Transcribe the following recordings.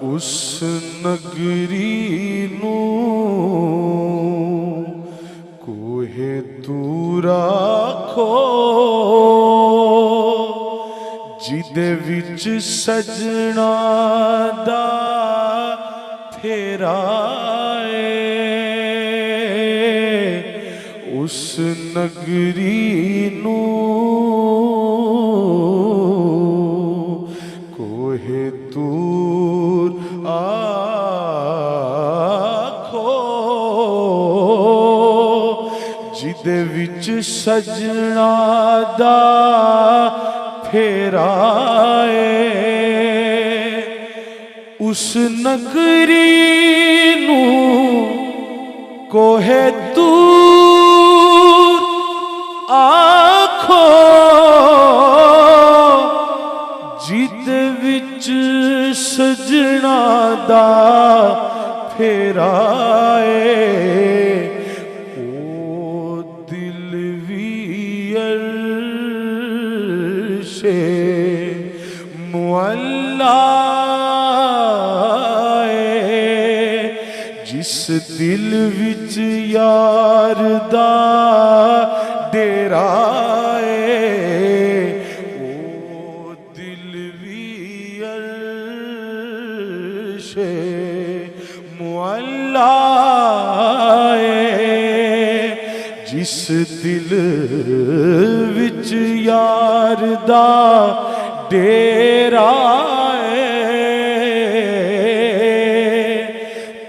اس نگری نو کوہ طور آکھو جدے وچ سجنا دا پھیرا اس نگری نو کوہ طور آکھو جدے وچ سجنا دا پھیرا اس نگری نو کوہ طور آکھو جدے وچ سجنا دا پھیرا او دل وی عرش معلا جس دل وچ یار دا ڈیرا او دل وی عرش معلا جس دل وچ یار دا ڈیرا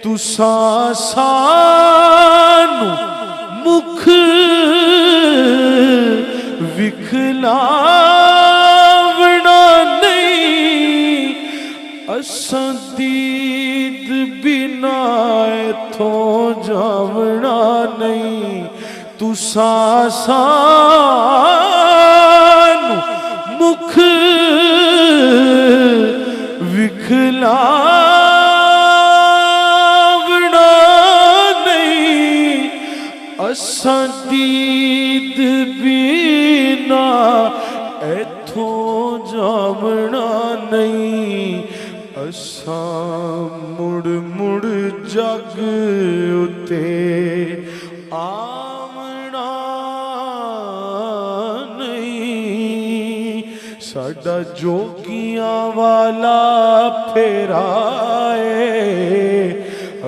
تساں سانو مکھ وکھلاونا نہیں اساں دید بنا ایتھوں جاونا نہیں تساں سانو مکھ وکھلاونا نہیں اساں دید بنا ایتھوں جاونا نہیں اساں مڑ مڑ جگ اتے آونا نہیں ساڈا جوگیاں والا پھیرا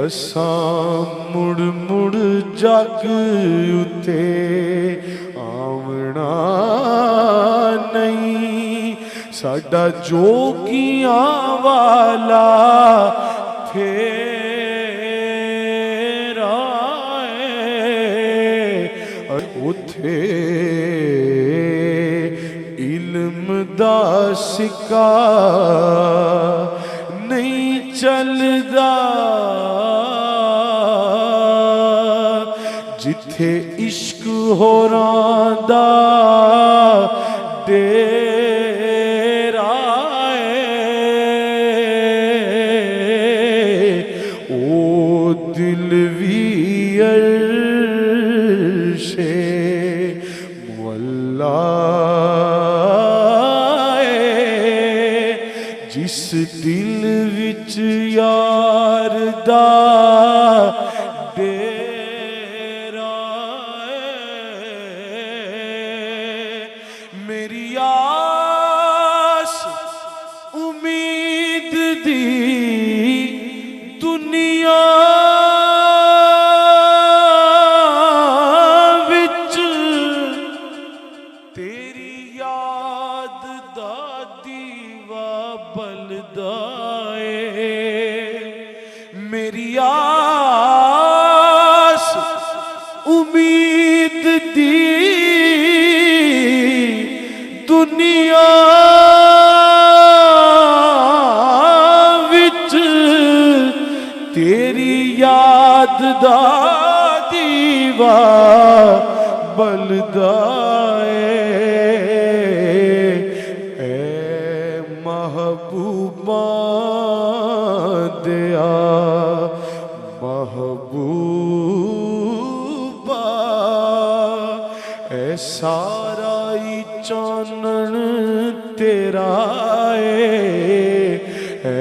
اساں مڑ مڑ جگ اتے آونا نہیں ساڈا جوگیاں والا پھیرا اتھے علم دا سکہ نہیں چلدا جتھے عشق ہوراں دا ڈیرا او دل وی عرش معلا جس دل وچ یار دا میری آس امید دی دنیا وچ تیری یاد دا دیوا بلدا میری آس امید دی دنیا وچ تیری یاد دا دیوا بلدا اے محبوباں دیا محبوبہ اے سارا ہی چانن تیرا اے